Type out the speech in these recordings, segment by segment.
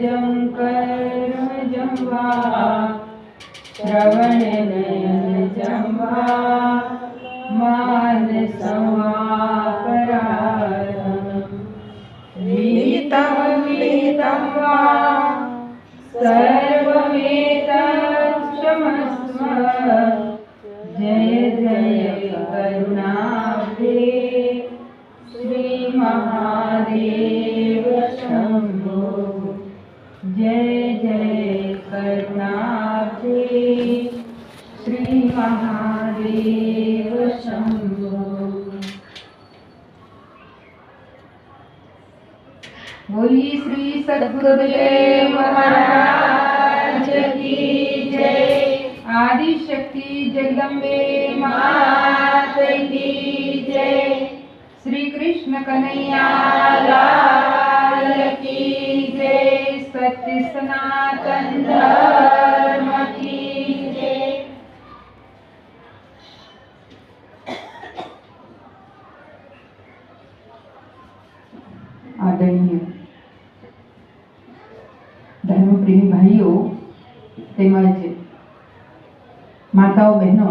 जं कर्म जं वा श्रवण नयन जं वा मानसमापराधम् विहितं विहितं वा सर्वमेतत्क्षमस्व जय जय करुणाब्धे श्री महादेव शंभो जय जय करुणाब्धे श्री महादेव शंभो। बोलिए श्री सद्गुरुदेव महाराज की जय। आदि शक्ति जगदम्बे मात की जय। श्री कृष्ण कन्हैया लाल की जय। सत्य सनातन धर्म की जय। आदरणीय धर्मप्रेमी भाईओ તેમજ માતાઓ બહેનો,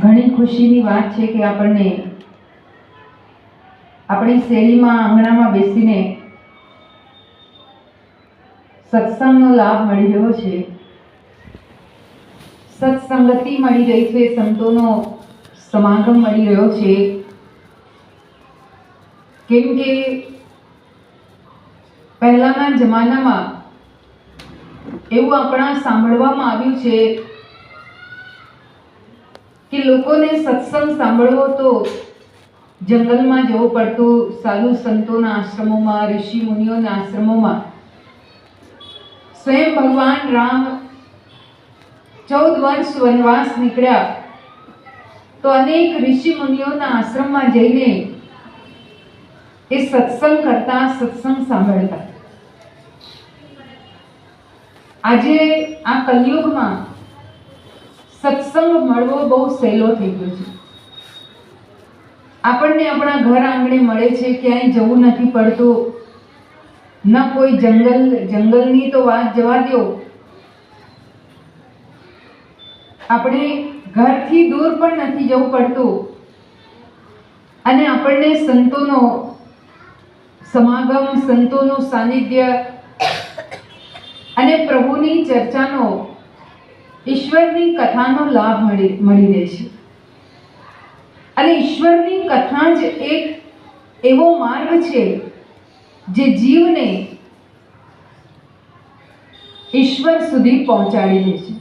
ઘણી ખુશીની વાત છે કે આપણને આપણી શેરીમાં આંગણામાં બેસીને સત્સંગનો લાભ મળી રહ્યો છે, સત્સંગતિ મળી રહી છે, સંતોનો સમાગમ મળી રહ્યો છે। કેમ કે પહેલાના જમાનામાં એવું આપણા સાંભળવામાં આવ્યું છે કે લોકોને સત્સંગ સાંભળવો તો જંગલમાં જવું પડતું, સાધુ સંતોના આશ્રમોમાં, ઋષિ મુનિઓના આશ્રમોમાં। સ્વયં ભગવાન રામ 14 વર્ષ વનવાસ નીકળ્યા તો અનેક ઋષિ મુનિઓના આશ્રમમાં જઈને એ સત્સંગ કરતા, સત્સંગ સાંભળતા। આજે આ કલયુગમાં સત્સંગ મળવો બહુ સહેલો થઈ ગયો છે। આપણને આપણા ઘર આંગણે મળે છે, ક્યાંય જવું નથી પડતું, ન કોઈ જંગલની તો વાત જવા દો, આપણે ઘરથી દૂર પણ નથી જવું પડતું અને આપણને સંતોનો સમાગમ, સંતોનું સાનિધ્ય અને પ્રભુની ચર્ચાનો, ઈશ્વરની કથાનો લાભ મળી રહે છે। અને ઈશ્વરની કથા જ એક એવો માર્ગ છે જે જીવને ઈશ્વર સુધી પહોંચાડી દે છે।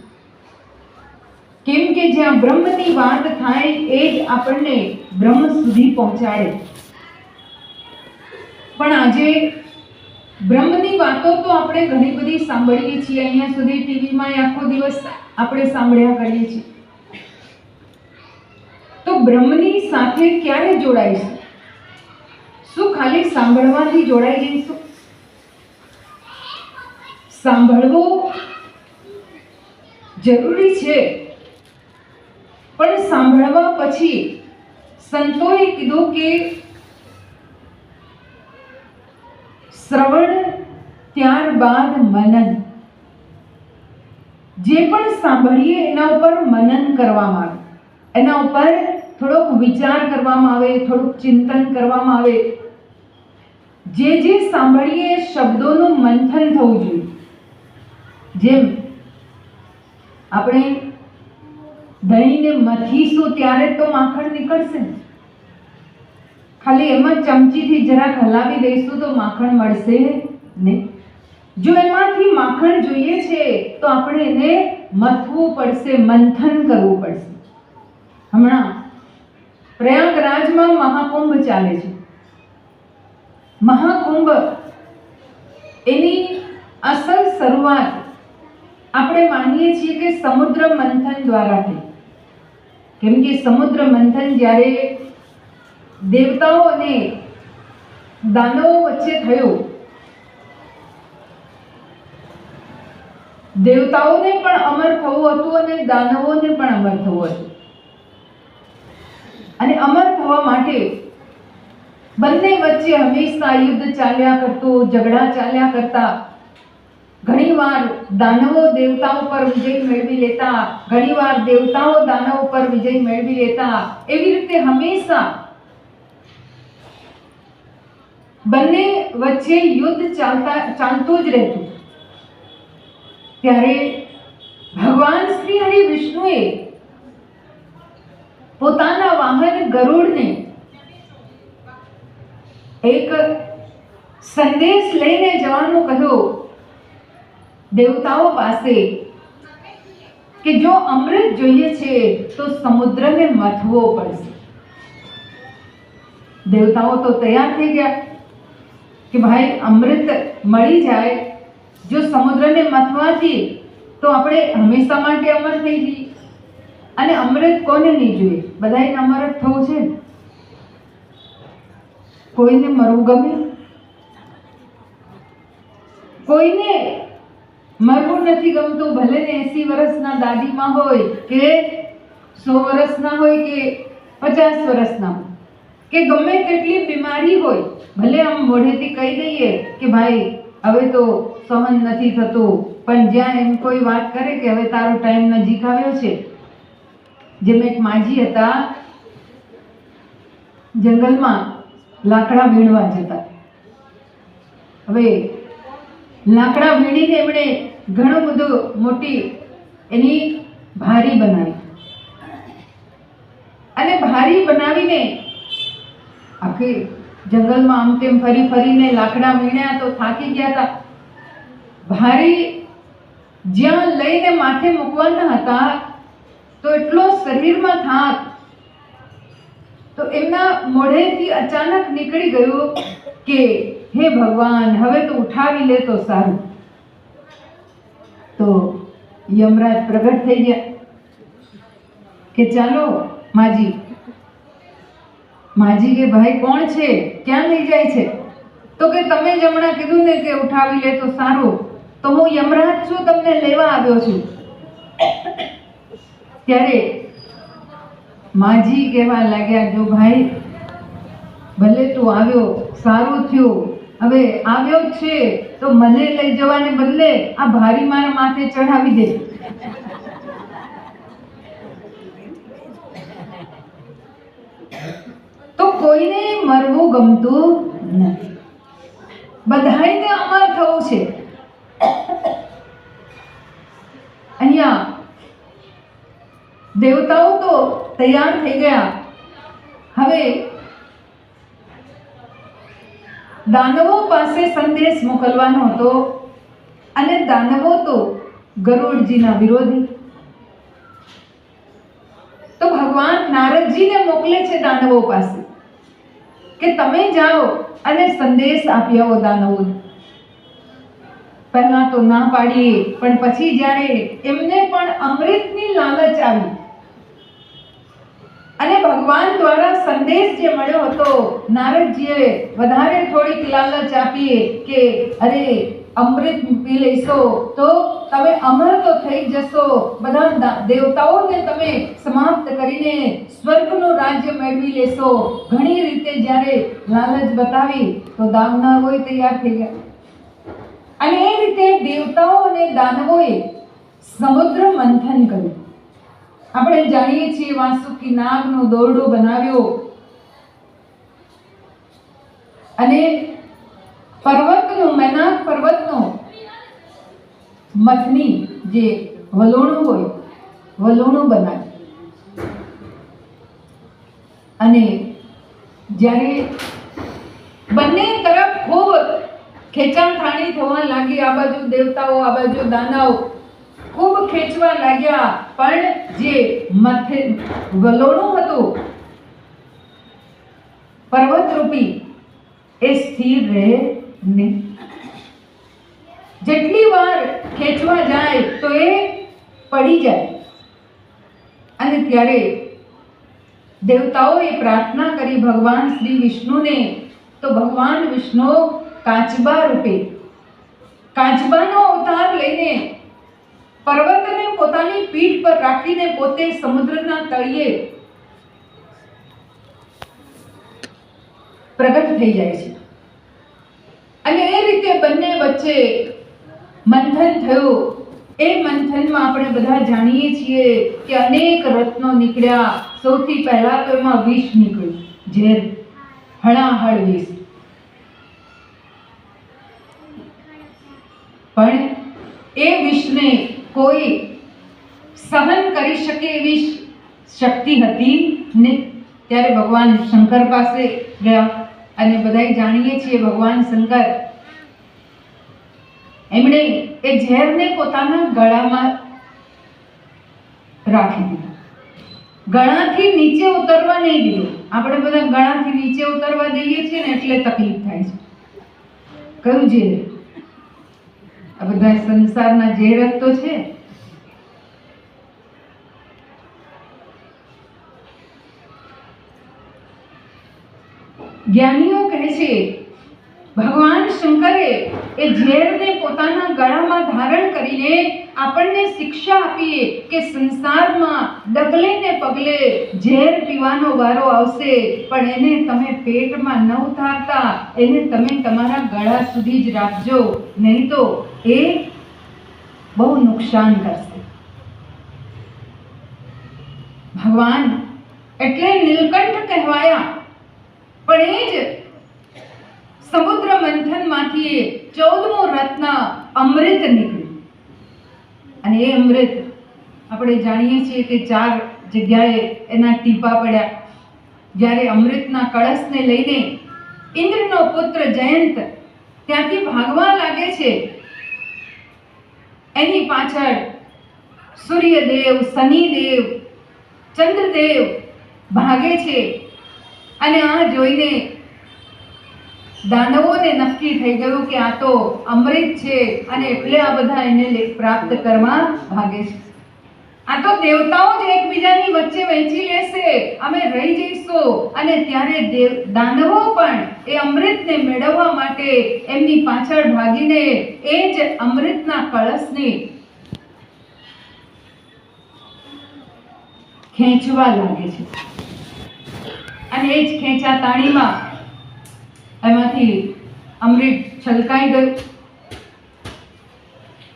કેમ કે જ્યાં બ્રહ્મની વાત થાય એ જ આપણને બ્રહ્મ સુધી પહોંચાડે। પણ આજે બ્રહ્મની વાતો તો આપણે ઘણી બધી સાંભળીએ છીએ, અહીંયા સુધી ટીવીમાં આખો દિવસ આપણે સાંભળ્યા કરીએ છીએ, તો બ્રહ્મની સાથે ક્યારે જોડાઈશું? શું ખાલી સાંભળવાથી જોડાઈ જઈશું? સાંભળવું જરૂરી છે, પણ સાંભળવા પછી સંતોએ કીધું કે શ્રવણ ત્યારબાદ મનન। જે પણ સાંભળીએ એના ઉપર મનન કરવામાં આવે, એના ઉપર થોડોક વિચાર કરવામાં આવે, થોડુંક ચિંતન કરવામાં આવે। જે સાંભળીએ એ શબ્દોનું મંથન થવું જોઈએ। જેમ આપણે દહીંને મથીશું ત્યારે તો માખણ નીકળશે ને, ખાલી એમ જ ચમચીથી જરાક હલાવી દઈશું તો માખણ મળશે નહીં। જો એમાંથી માખણ જોઈએ છે તો આપણે એને મથવું પડશે, મંથન કરવું પડશે। હમણાં પ્રયાગરાજમાં મહાકુંભ ચાલે છે। મહાકુંભ એની અસલ શરૂઆત આપણે માનીએ છીએ કે સમુદ્ર મંથન દ્વારા થઈ। કેમ કે સમુદ્ર મંથન જ્યારે દેવતાઓ અને દાનવો વચ્ચે થયું, દેવતાઓને પણ અમર થવું હતું અને દાનવોને પણ અમર થવું હતું। અને અમર થવા માટે બંને વચ્ચે હંમેશા યુદ્ધ ચાલ્યા કરતું, ઝઘડા ચાલ્યા કરતા. ઘણીવાર દાનવો દેવતાઓ પર વિજય મેળવી લેતા, ઘણીવાર દેવતાઓ દાનવો પર વિજય મેળવી લેતા. એવી રીતે હંમેશા બંને વચ્ચે યુદ્ધ ચાલતું જ રહેતું. ત્યારે ભગવાન શ્રી હરિ વિષ્ણુએ પોતાના વાહન ગરુડને એક સંદેશ લઈને જવાનું કહ્યું દેવતાઓ પાસે કે જો અમૃત જોઈએ છે તો સમુદ્રને મથવો પડશે. દેવતાઓ તો તૈયાર થઈ ગયા કે ભાઈ અમૃત મળી જાય, જો સમુદ્રને મથવાથી તો આપણે હંમેશા માટે અમર થઈ જઈએ. અને અમૃત કોને નહીં જોઈએ? બધાને અમર જ થવું છે. કોઈને મરવું ગમે? કોઈને મરવું નથી ગમતું, ભલે ને 80 વર્ષના દાદીમાં હોય કે 100 વર્ષના હોય કે 50 વર્ષના હોય કે ગમે તેટલી બીમારી હોય, ભલે આમ મોઢેથી કહી દઈએ કે ભાઈ હવે તો સહન નથી થતું, પણ જ્યાં એમ કોઈ વાત કરે કે હવે તારો ટાઈમ નજીક આવ્યો છે. જેમ એક માજી હતા, જંગલમાં લાકડા વીણવા જતા. હવે લાકડા વીણીને એમણે ઘણું બધું મોટી એની ભારી બનાવી, અને ભારી બનાવીને આખી જંગલમાં આમ તેમ ફરી ફરીને લાકડા વીણ્યા તો થાકી ગયા હતા. ભારી જ્યાં લઈને માથે મૂકવાના હતા તો એટલો શરીરમાં થાક, તો એમના મોઢેથી અચાનક નીકળી ગયું કે હે ભગવાન, હવે તો ઉઠાવી લે તો સારું. તો યમરાજ પ્રગટ થઈ ગયા કે ચાલો માજી. માજી કે ભાઈ કોણ છે, ક્યાં લઈ જાય છે? તો કે તમે જ હમણાં કીધું ને કે ઉઠાવી લે તો સારું, તો હું યમરાજ છું, તમને લેવા આવ્યો છું. ત્યારે માજી કહેવા લાગ્યા, જો ભાઈ ભલે તું આવ્યો, સારું થયું, હવે આવ્યો છે તો મને લઈ જવાને બદલે આ ભારી મારા માથે ચઢાવી દે. તો કોઈને મરવું ગમતું નથી, બધાને અમર થવું છે. અહીંયા દેવતાઓ તો તૈયાર થઈ ગયા. હવે દાનવો પાસે સંદેશ મોકલવાનો હતો, અને દાનવો તો ગરુડજીના વિરોધી. તો ભગવાન નારદજીને મોકલે છે દાનવો પાસે કે તમે જાઓ અને સંદેશ આપી આવો દાનવોને. પહેલા તો ના પાડીએ, પણ પછી જ્યારે એમને પણ અમૃતની લાલચ આવી અને ભગવાન દ્વારા સંદેશ જે મળ્યો હતો, નારદજીએ વધારે થોડીક લાલચ આપી કે અરે અમૃત પી લેશો તો તમે અમર તો થઈ જશો, બધા દેવતાઓને તમે સમાપ્ત કરીને સ્વર્ગનું રાજ્ય મેળવી લેશો. ઘણી રીતે જ્યારે લાલચ બતાવી તો દાનવોએ તૈયાર થઈ ગયા. અને એ રીતે દેવતાઓ અને દાનવોએ સમુદ્ર મંથન કર્યું. આપણે જાણીએ છીએ વાસુકી નાગનું દોરડું બનાવ્યો અને પર્વતનું, મેનાક પર્વતનું મથની જે વલોણું હોય, વલોણું બનાવ્યું. અને જ્યારે બંને તરફ ખૂબ ખેંચાણખાણી થવા લાગી, આ બાજુ દેવતાઓ, આ બાજુ દાનવ ખૂબ ખેંચવા લાગ્યા, પણ જે મથે વલોણું હતું પર્વતરૂપી એ સ્થિર રહે નહીં. જેટલી વાર ખેંચવા જાય તો એ પડી જાય. અને ત્યારે દેવતાઓએ પ્રાર્થના કરી ભગવાન શ્રી વિષ્ણુને. તો ભગવાન વિષ્ણુ કાચબા રૂપે, કાચબાનો અવતાર લઈને પર્વતને પોતાની પીઠ પર રાખીને પોતે સમુદ્રના તળિયે પ્રગટ થઈ જાય છે. અને એ રીતે બંને વચ્ચે મંથન થયું. એ મંથનમાં આપણે બધા જાણીએ છીએ કે અનેક રત્નો નીકળ્યા. સૌથી પહેલા તો એમાં વિષ નીકળ્યું, ઝેર, હળાહળ વિષ. પણ એ વિષને કોઈ સહન કરી શકે એવી શક્તિ હતી નહીં. ત્યારે ભગવાન શંકર પાસે ગયા. અને બધાય જાણીએ છીએ ભગવાન શંકર એમણે એ ઝેરને પોતાના ગળામાં રાખી દીધું. ગળાથી નીચે ઉતરવા નહીં દીધું. આપણે બધા ગળાથી નીચે ઉતરવા દઈએ છીએ ને એટલે તકલીફ થાય છે. કયું ઝેર? આ બધા સંસારના ઝેર જ તો છે. જ્ઞાનીઓ કહે છે ભગવાન શંકરે એ ઝેરને પોતાના ગળામાં ધારણ કરીને આપણને શિક્ષા આપી કે સંસારમાં ડગલે ને પગલે ઝેર પીવાનો વારો આવશે, પણ એને તમે પેટમાં ન ઉતારતા, એને તમે તમારા ગળા સુધી જ રાખજો, નહીં તો એ બહુ નુકસાન કરશે. ભગવાન એટલે નીલકંઠ કહેવાયા. પણ એ જ સમુદ્ર મંથનમાંથી 14મું રત્ન અમૃત નીકળ્યું. અને એ અમૃત આપણે જાણીએ છીએ કે 4 જગ્યાએ એના ટીપા પડ્યા. જ્યારે અમૃતના કળશને લઈને ઇન્દ્રનો પુત્ર જયંત ત્યાંથી ભાગવા લાગે છે, એની પાછળ સૂર્યદેવ, શનિદેવ, ચંદ્રદેવ ભાગે છે. અને આ જોઈને દાનવોને નક્કી થઈ ગયું કે આ તો અમૃત છે અને એટલે આ બધા એને પ્રાપ્ત કરવા ભાગે છે. આ તો દેવતાઓ જ એકબીજાની વચ્ચે વહેંચી લેશે, અમે રહી જઈશું. અને ત્યારે દાનવો પણ એ અમૃતને મેળવવા માટે એમની પાછળ ભાગીને એ જ અમૃતના કળશને ખેંચવા લાગે છે. અને એ જ ખેંચાતાણીમાં એમાંથી અમૃત છલકાઈ ગયું.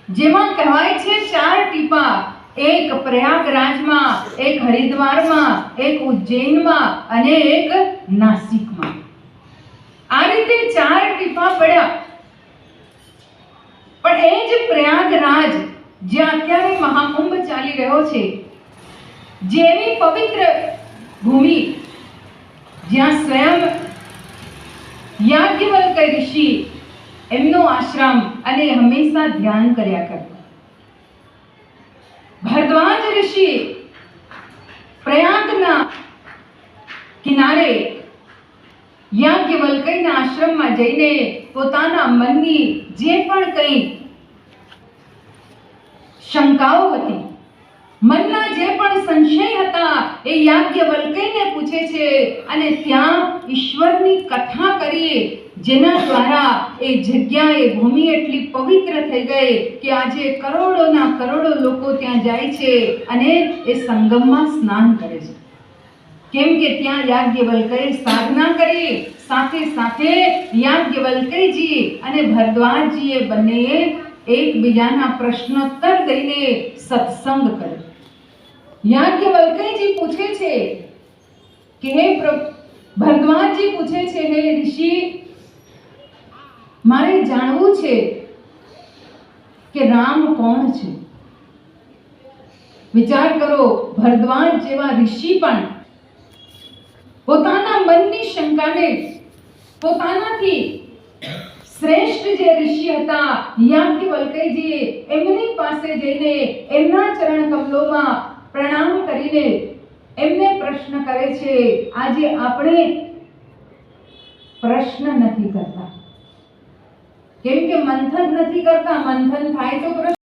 જેમાં કહેવાય છે 4 ટીપા, એક પ્રયાગરાજમાં, એક હરિદ્વારમાં, એક ઉજ્જૈનમાં અને એક નાસિકમાં. આ રીતે 4 ટીપા પડ્યા. પણ એ જ પ્રયાગરાજ જ્યાં અત્યારે મહાકુંભ ચાલી રહ્યો છે, જેવી પવિત્ર ભૂમિ, જ્યાં સ્વયં યાજ્ઞવલ્ક્ય ઋષિ એમનો આશ્રમ અને હંમેશા ધ્યાન કર્યા કરતો. ભરદ્વાજ ઋષિ પ્રયાગના કિનારે યાજ્ઞવલ્ક્યના આશ્રમમાં જઈને પોતાના મનની જે પણ કંઈ શંકાઓ હતી, મનના જે પણ સંશય હતા, એ યાજ્ઞવલ્ક્યને પૂછે છે. અને ત્યાં ઈશ્વરની કથા કરી, જેના દ્વારા એ જગ્યા, એ ભૂમિ એટલી પવિત્ર થઈ ગઈ કે આજે કરોડોના કરોડો લોકો ત્યાં જાય છે અને એ સંગમમાં સ્નાન કરે છે. કેમ કે ત્યાં યાજ્ઞવલ્ક્યએ સાધના કરી. સાથે સાથે યાજ્ઞવલ્ક્યજી અને ભરદ્વાજજીએ બંનેએ એકબીજાના પ્રશ્નોત્તર દઈને સત્સંગ કર્યો. યાજ્ઞવલ્ક્યજી પૂછે છે કે હે ભરદ્વાજજી પૂછે છે, હે ઋષિ, મારે જાણવું છે કે રામ કોણ છે. વિચાર કરો, ભરદ્વાજ જેવા ઋષિ પણ પોતાના મનની શંકાને પોતાનાથી શ્રેષ્ઠ જે ઋષિ હતા યાજ્ઞવલ્ક્યજી, એમની પાસે જઈને એમના ચરણ કમલોમાં પ્રણામ કરીને એમને પ્રશ્ન કરે છે. આજે આપણે પ્રશ્ન નથી કરતા, કેમ કે મંથન નથી કરતા. મંથન થાય તો પ્રશ્ન